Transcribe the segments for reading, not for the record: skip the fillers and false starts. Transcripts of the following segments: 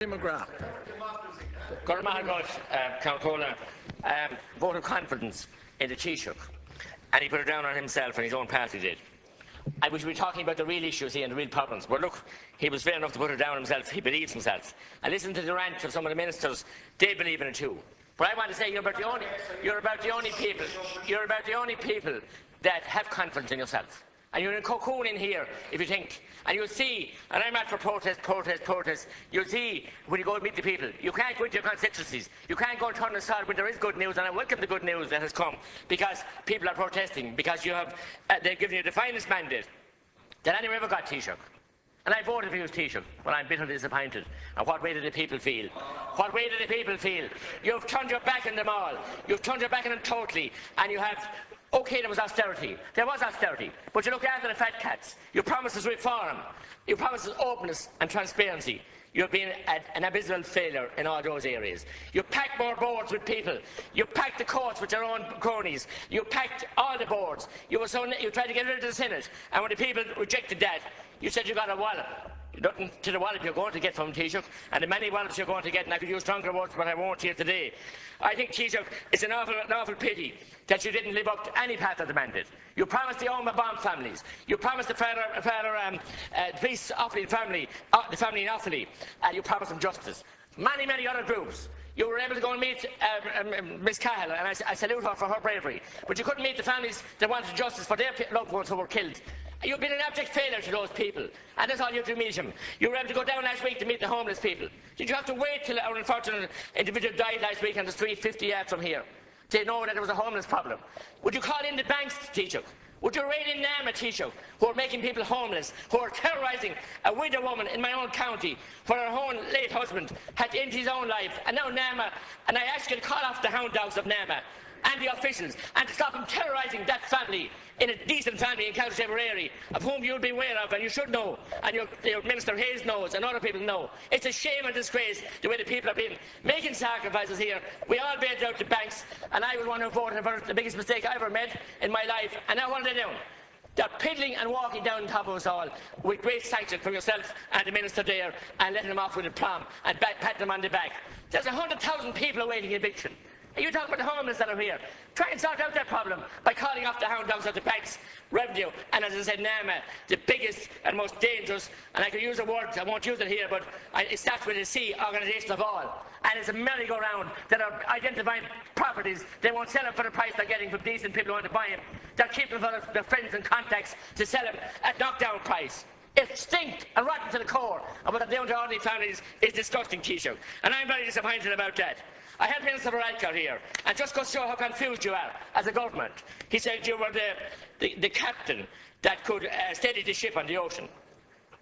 McGrath. Vote of confidence in the Taoiseach, and he put it down on himself and his own party did. I wish we were talking about the real issues here and the real problems. But look, he was fair enough to put it down himself. He believes himself. And listen to the rant of some of the ministers. They believe in it too. But I want to say you're about the only people that have confidence in yourself. And you're in a cocoon in here, if you think. And you'll see, and I'm out for protest, you'll see when you go and meet the people. You can't go into your constituencies. You can't go and turn aside when there is good news, and I welcome the good news that has come, because people are protesting, because you have, they've given you the finest mandate that anyone ever got, Taoiseach. And I voted for you, Taoiseach, when I'm bitterly disappointed. And what way did the people feel? What way did the people feel? You've turned your back on them all. You've turned your back on them totally, and you have... OK, there was austerity. There was austerity. But you look after the fat cats. You promised us reform. You promised us openness and transparency. You've been an abysmal failure in all those areas. You packed more boards with people. You packed the courts with your own cronies. You packed all the boards. You tried to get rid of the Senate. And when the people rejected that, you said you got a wallop. Nothing to the wallop you're going to get from Taoiseach, and the many wallops you're going to get, and I could use stronger words, but I won't here today. I think, Taoiseach, it's an awful pity that you didn't live up to any part of the mandate. You promised the Oma bomb families. You promised the police Offaly family, the family in Offaly, and you promised them justice. Many other groups. You were able to go and meet Ms Cahill, and I salute her for her bravery. But you couldn't meet the families that wanted justice for their loved ones who were killed. You've been an abject failure to those people, and that's all you have to meet them. You were able to go down last week to meet the homeless people. Did you have to wait till our unfortunate individual died last week on the street 50 yards from here to know that there was a homeless problem? Would you call in the banks, Taoiseach? Would you raid in Nama, Taoiseach, who are making people homeless, who are terrorising a widow woman in my own county, where her own late husband had ended his own life, and now Nama, and I ask you to call off the hound dogs of Nama and the officials, and to stop them terrorising that family, in a decent family in County Tipperary, of whom you'll be aware of, and you should know, and your Minister Hayes knows, and other people know. It's a shame and disgrace the way the people have been making sacrifices here. We all bailed out the banks, and I was one who voted for the biggest mistake I ever made in my life, and now what are they doing? They're piddling and walking down on top of us all with great sanction from yourself and the Minister there, and letting them off with a prom and pat them on the back. There's 100,000 people awaiting eviction. And you talk about the homeless that are here. Try and sort out that problem by calling off the hound dogs of the bank's revenue. And as I said, Nama, the biggest and most dangerous, and I could use a word, I won't use it here, but it starts with a C, organisation of all. And it's a merry-go-round that are identifying properties. They won't sell them for the price they're getting from decent people who want to buy them. They're keeping them for their friends and contacts to sell them at knockdown price. It stinks and rotten to the core. And what they're doing to ordinary families is disgusting, Taoiseach. And I'm very disappointed about that. I had Minister Varadkar here, and just goes to show how confused you are as a government. He said you were the captain that could steady the ship on the ocean.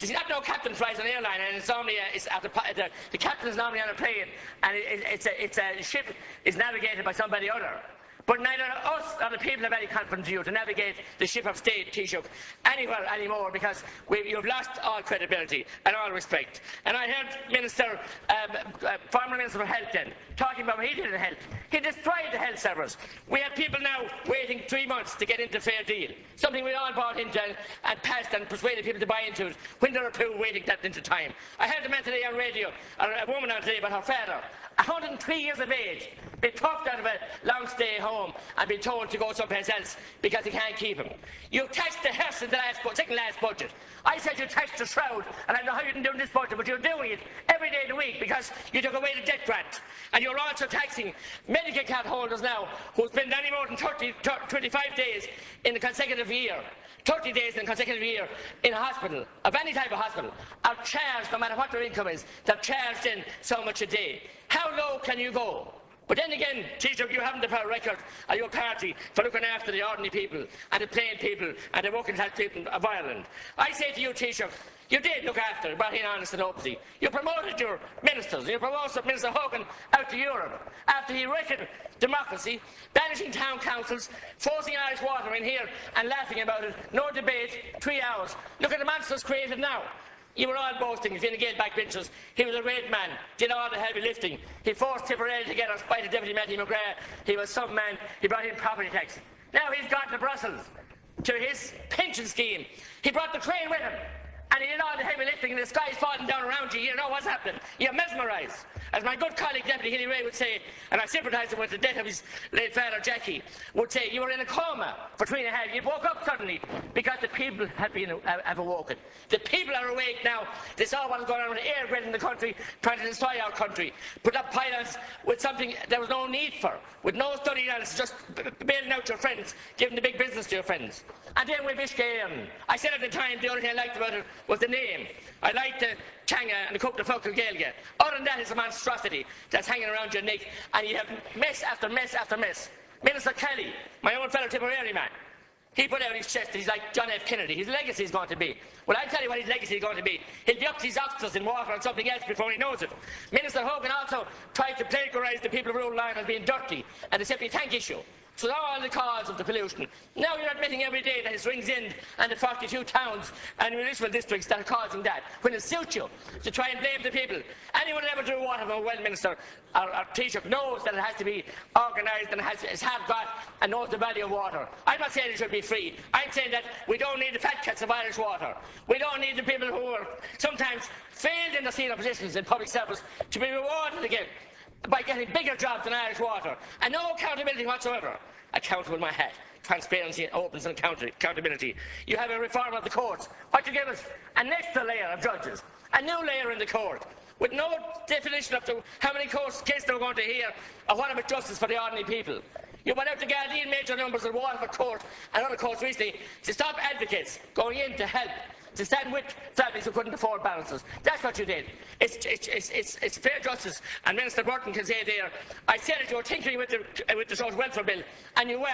Does he not know captain flies an airline, and it's normally the captain is normally on a plane, and a ship is navigated by somebody other. But neither us nor the people have any confidence in you to navigate the ship of state, Taoiseach, anywhere anymore, because you've lost all credibility and all respect. And I heard former Minister for Health then, talking about what he did in health. He destroyed the health service. We have people now waiting 3 months to get into Fair Deal, something we all bought into and passed and persuaded people to buy into it when there were people waiting that into time. I heard a man today on radio, or a woman on today, about her father, 103 years of age, been talked out of a long stay home and been told to go someplace else because he can't keep him. You taxed the hearse in the second last budget. I said you taxed the shroud, and I don't know how you didn't do it in this budget, but you're doing it every day of the week because you took away the debt grant. And you're also taxing Medicaid card holders now who spend any more than 25 days in a consecutive year, 30 days in a consecutive year in a hospital, of any type of hospital, are charged, no matter what their income is, they're charged in so much a day. How low can you go? But then again, Taoiseach, you haven't the power record of your party for looking after the ordinary people and the plain people and the working class people of Ireland. I say to you, Taoiseach, you did look after, brought in honest and openness. You promoted your ministers. You promoted Minister Hogan out to Europe after he wrecked democracy, banishing town councils, forcing Irish water in here and laughing about it. No debate, 3 hours. Look at the monsters created now. You were all boasting, Fine Gael backbenchers. He was a great man, did all the heavy lifting. He forced Tipperary together, spite of Deputy Mattie McGrath. He was some man. He brought in property tax. Now he's gone to Brussels, to his pension scheme. He brought the train with him. and you did all the heavy lifting and the sky's falling down around you, you know what's happening. You're mesmerised. As my good colleague Deputy Hilly Ray would say, and I sympathise with the death of his late father Jackie, would say, you were in a coma for 3.5 years. You woke up suddenly because the people have awoken. The people are awake now. They saw what was going on with the air grid in the country, trying to destroy our country. Put up pylons with something there was no need for, with no study on it, just bailing out your friends, giving the big business to your friends. And then with Fine I said at the time, the only thing I liked about it was the name. I liked the Changa and the Cup of Fine Gael. Other than that, it's a monstrosity that's hanging around your neck, and you have mess after mess after mess. Minister Kelly, my own fellow Tipperary man, he put out his chest that he's like John F. Kennedy. His legacy is going to be. Well, I'll tell you what his legacy is going to be. He'll be up to his oxtails in water and something else before he knows it. Minister Hogan also tried to plagiarise the people of rural Ireland as being dirty and the septic tank issue. So now all the cause of the pollution. Now you're admitting every day that it's Rings End and the 42 towns and municipal districts that are causing that, when it suits you to try and blame the people. Anyone who ever drew water from a well, Minister, or Taoiseach, knows that it has to be organised and has hard got and knows the value of water. I'm not saying it should be free. I'm saying that we don't need the fat cats of Irish water. We don't need the people who are sometimes failed in their senior positions in public service to be rewarded again by getting bigger jobs than Irish water, and no accountability whatsoever. Accountable my hat. Transparency, openness and accountability. You have a reform of the courts. What you give us? An extra layer of judges. A new layer in the court, with no definition of how many cases they're going to hear, or what about justice for the ordinary people. You went out to Gardaí major numbers of Waterford Court and other courts recently to stop advocates going in to help, to stand with families who couldn't afford balances. That's what you did. It's fair justice, and Minister Burton can say there, I said that you were tinkering with the social welfare bill, and you were,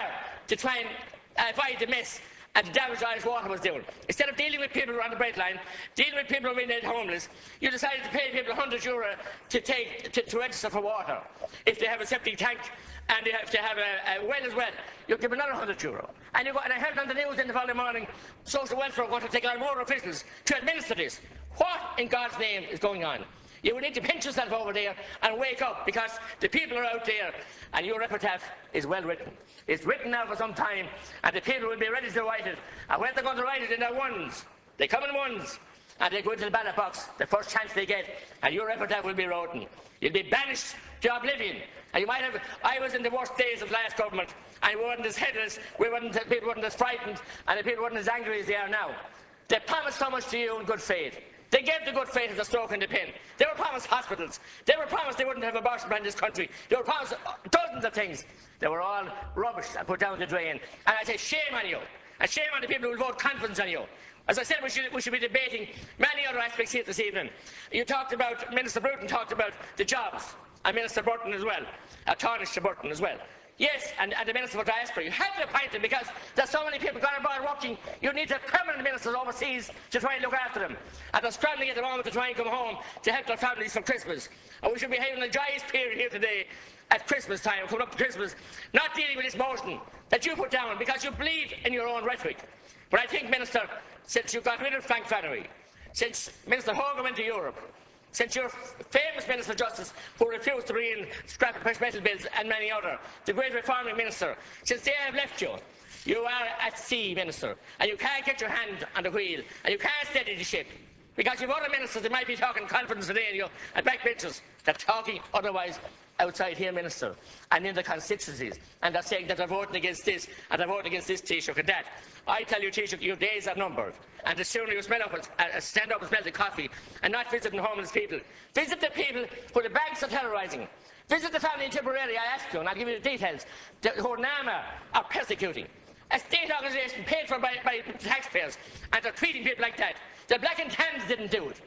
to try and avoid the mess and the damage Irish water was doing. Instead of dealing with people who are on the breadline, dealing with people who are made homeless, you decided to pay people €100 to register for water. If they have a septic tank and they have to have a well as well, you'll give another €100. And I heard on the news in the following morning, social welfare are going to take on more officials to administer this. What in God's name is going on? You will need to pinch yourself over there and wake up, because the people are out there and your epitaph is well written. It's written now for some time, and the people will be ready to write it. And when they're going to write it in their ones, they come in ones, and they go into the ballot box the first chance they get, and your epitaph will be written. You'll be banished to oblivion. And you might have. I was in the worst days of the last government, and we weren't as headless, people weren't as frightened, and the people weren't as angry as they are now. They promised so much to you in good faith. They gave the good faith as a stroke in the pin. They were promised hospitals. They were promised they wouldn't have abortion ban in this country. They were promised dozens of things. They were all rubbish and put down the drain. And I say, shame on you. And shame on the people who will vote confidence on you. As I said, we should be debating many other aspects here this evening. You talked about, Minister Bruton talked about the jobs, and Minister Burton as well, Taoiseach Burton as well. Yes, and the Minister for Diaspora. You have to appoint them because there's so many people going abroad working. You need to have permanent ministers overseas to try and look after them. And they're struggling at the moment to try and come home to help their families for Christmas. And we should be having a joyous period here today at Christmas time, coming up to Christmas, not dealing with this motion that you put down because you believe in your own rhetoric. But I think, Minister, since you got rid of Frank Flannery, since Minister Hogan went to Europe, since your famous Minister of Justice, who refused to bring in scrap and precious metal bills, and many other, the great reforming minister, since they have left you, you are at sea, Minister, and you can't get your hand on the wheel, and you can't steady the ship. Because you've other ministers that might be talking confidence today and you at backbenchers, they're talking otherwise outside here, Minister, and in the constituencies, and they're saying that they're voting against this, and they're voting against this, Taoiseach, and that. I tell you, Taoiseach, your days are numbered, and the sooner you stand up and smell the coffee, and not visiting homeless people. Visit the people who the banks are terrorising. Visit the family in Tipperary, I ask you, and I'll give you the details, who NAMA are persecuting. A state organisation paid for by taxpayers, and they're treating people like that. The Black and Tans didn't do it.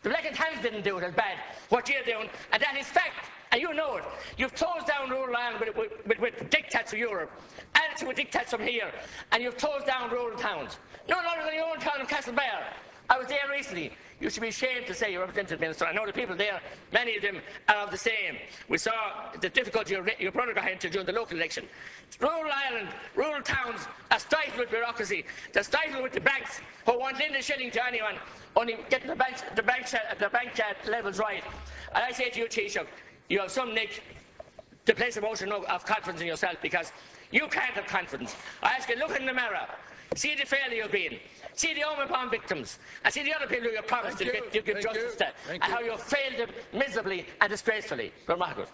The Black and Tans didn't do it as bad, what you're doing, and that is fact. And you know it. You've closed down rural land with diktats of Europe, and with diktats from here, and you've closed down rural towns. None other than your own town of Castlebar. I was there recently. You should be ashamed to say you're representative, Minister. I know the people there, many of them are of the same. We saw the difficulty your brother got into during the local election. Rural Ireland, rural towns are stifled with bureaucracy. They're stifled with the banks who won't lend a shilling to anyone, only getting the bank levels right. And I say to you, Taoiseach, you have some nick to place a motion of confidence in yourself, because you can't have confidence. I ask you, look in the mirror. See the failure you've been. See the home victims. And see the other people who you promised to give justice to. And how you failed them miserably and disgracefully. Good Margaret.